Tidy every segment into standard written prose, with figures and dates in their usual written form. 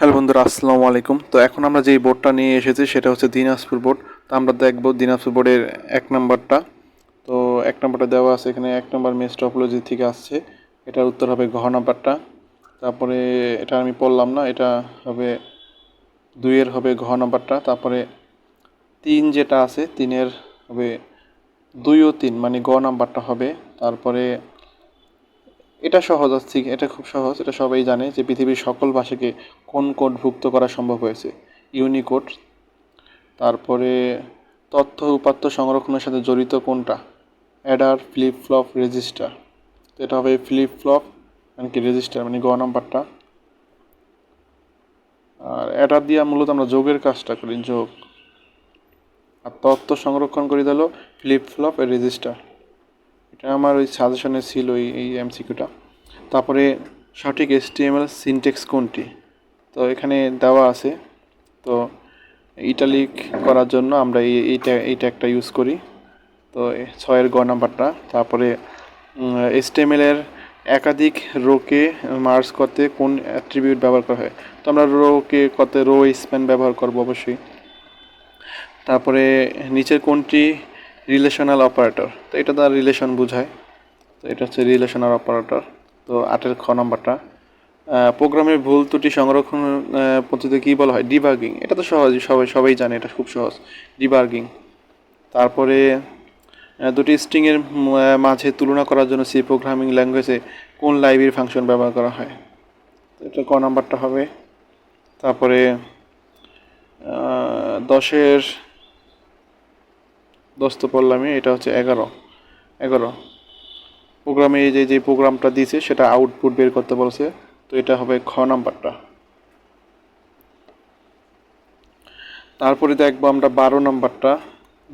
Hello বন্ধুরা, আসসালামু আলাইকুম। তো এখন আমরা যেই বোর্ডটা নিয়ে এসেছি সেটা হচ্ছে দিনাজপুর বোর্ড। তো আমরা দেখব দিনাজপুর বোর্ডের 1 নম্বরটা। তো 1 নম্বরটা দেওয়া আছে এখানে, 1 নম্বর মেস টপোলজি থেকে আসছে। এটার উত্তর হবে ঘ নাম্বারটা। তারপরে এটা আমি পড়লাম না, এটা হবে 2-এর হবে ঘ নাম্বারটা। তারপরে 3 যেটা আছে 3-এর হবে 2 ও 3 মানে গ নাম্বারটা হবে। তারপরে এটা সহজ আছে, এটা খুব সহজ, এটা সবাই জানে যে পৃথিবীর সকল ভাষাকে কোন কোডভুক্ত করা সম্ভব হয়েছে, ইউনিকোড। তারপরে তথ্য উপাত্ত সংরক্ষণের সাথে জড়িত কোনটা, অ্যাডার, ফ্লিপ ফ্লপ, রেজিস্টার। তো এটা হবে ফ্লিপ ফ্লপ মানে কি রেজিস্টার মানে গ নাম্বারটা। আর অ্যাডার দিয়ে মূলত আমরা যোগের কাজটা করি, যোগ। আর তথ্য সংরক্ষণ করি দিল ফ্লিপ ফ্লপ এর রেজিস্টার। এটা আমার ওই সাজেশনে ছিল এই এমসিকিউটা। তারপরে সঠিক HTML সিনট্যাক্স কোনটি, তো এখানে দেওয়া আছে। তো ইটালিক করার জন্য আমরা এইটা একটা ইউজ করি। তো 6-এর গ নাম্বারটা। তারপরে HTML এর একাধিক রোকে মার্জ করতে কোন অ্যাট্রিবিউট ব্যবহার করা হয়, তো আমরা রোকে করতে রো স্প্যান ব্যবহার করব অবশ্যই। তারপরে নিচের কোনটি রিলেশনাল অপারেটর, তো এটা তার রিলেশন বোঝায়, তো এটা হচ্ছে রিলেশনাল অপারেটর। তো 8-এর খ নাম্বারটা, প্রোগ্রামের ভুল ত্রুটি সংরক্ষণ পদ্ধতি কী বলা হয়, ডিবাগিং। এটা তো সহজ, সবাই জানে, এটা খুব সহজ, ডিবাগিং। তারপরে দুটি স্ট্রিংয়ের মাঝে তুলনা করার জন্য সি প্রোগ্রামিং ল্যাঙ্গুয়েজে কোন লাইব্রেরি ফাংশন ব্যবহার করা হয়, এটা ক নাম্বারটা হবে। তারপরে 10-এর 10 তো পড়লামই, এটা হচ্ছে 11 প্রোগ্রামে এই যে প্রোগ্রামটা দিয়েছে সেটা আউটপুট বের করতে বলছে, তো এটা হবে খ নাম্বারটা। তারপরে দেখবো আমরা 12 নাম্বারটা,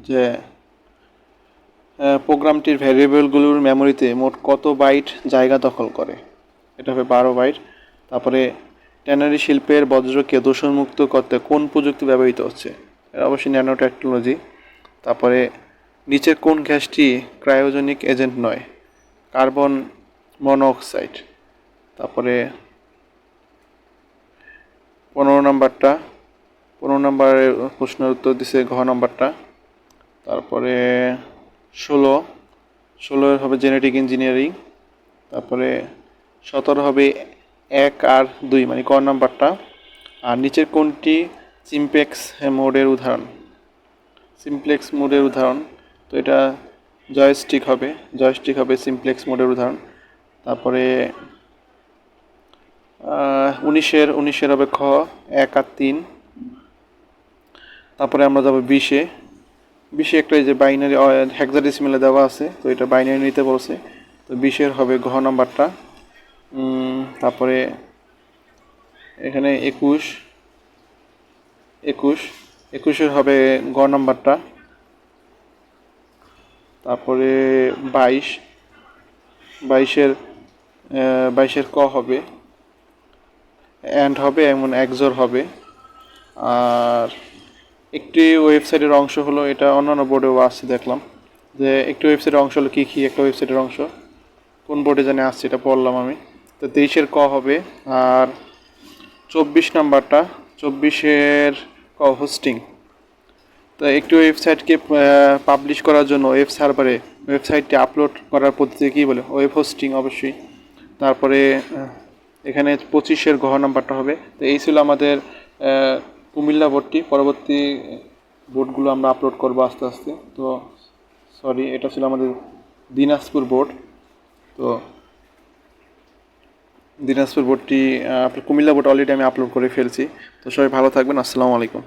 যে প্রোগ্রামটির ভ্যারিয়েবলগুলোর মেমোরিতে মোট কত বাইট জায়গা দখল করে, এটা হবে 12 বাইট। তারপরে ট্যানারি শিল্পের বজ্রকে দূষণমুক্ত করতে কোন প্রযুক্তি ব্যবহৃত হচ্ছে, এটা অবশ্যই ন্যানো টেকনোলজি। তারপরে নিচের কোন গ্যাসটি ক্রায়োজেনিক এজেন্ট নয়, কার্বন মনোক্সাইড। তারপরে 15 নাম্বারটা, 15 নাম্বারের প্রশ্নের উত্তর দিছে ঘ নাম্বারটা। তারপরে 16 হবে জেনেটিক ইঞ্জিনিয়ারিং। তারপরে 17 হবে 1 আর 2 মানে ক নাম্বারটা। আর নিচের কোনটি সিমপ্লেক্স মোডের উদাহরণ, সিমপ্লেক্স মোডের উদাহরণ, তো এটা জয়স্টিক হবে সিমপ্লেক্স মোডের উদাহরণ। তারপরে 19-এর হবে খ, 1 আর 3। তারপরে আমরা যাবো 20-এ একটা এই যে বাইনারি হেক্সাডেসিমেলে দেওয়া আছে, তো এটা বাইনারি নিতে বলছে, তো 20-এর হবে ঘ নাম্বারটা। তারপরে এখানে 21-এর হবে গ নাম্বারটা। তারপরে 22-এর ক হবে, অ্যান্ড হবে এমন একজোর হবে। আর একটি ওয়েবসাইটের অংশ হলো, এটা অন্যান্য বোর্ডেও আসছে দেখলাম, যে একটি ওয়েবসাইটের অংশ হলো কী একটা ওয়েবসাইটের অংশ কোন বোর্ডে জানে আসছে, এটা পড়লাম আমি। তো 23-এর ক হবে। আর 24 নাম্বারটা, 24-এর ক হোস্টিং। তো একটি ওয়েবসাইটকে পাবলিশ করার জন্য ওয়েব সার্ভারে ওয়েবসাইটটি আপলোড করার পদ্ধতি কী বলে, ওয়েব হোস্টিং অবশ্যই। তারপরে এখানে 25-এর ঘ নাম্বারটা হবে। তো এই ছিল আমাদের কুমিল্লা বোর্ডটি। পরবর্তী বোর্ডগুলো আমরা আপলোড করবো আস্তে আস্তে। তো সরি, এটা ছিল আমাদের দিনাজপুর বোর্ড। তো দিনাজপুর বোর্ডটি কুমিল্লা বোর্ড অলরেডি আমি আপলোড করে ফেলছি। তো সবাই ভালো থাকবেন, আসসালামু আলাইকুম।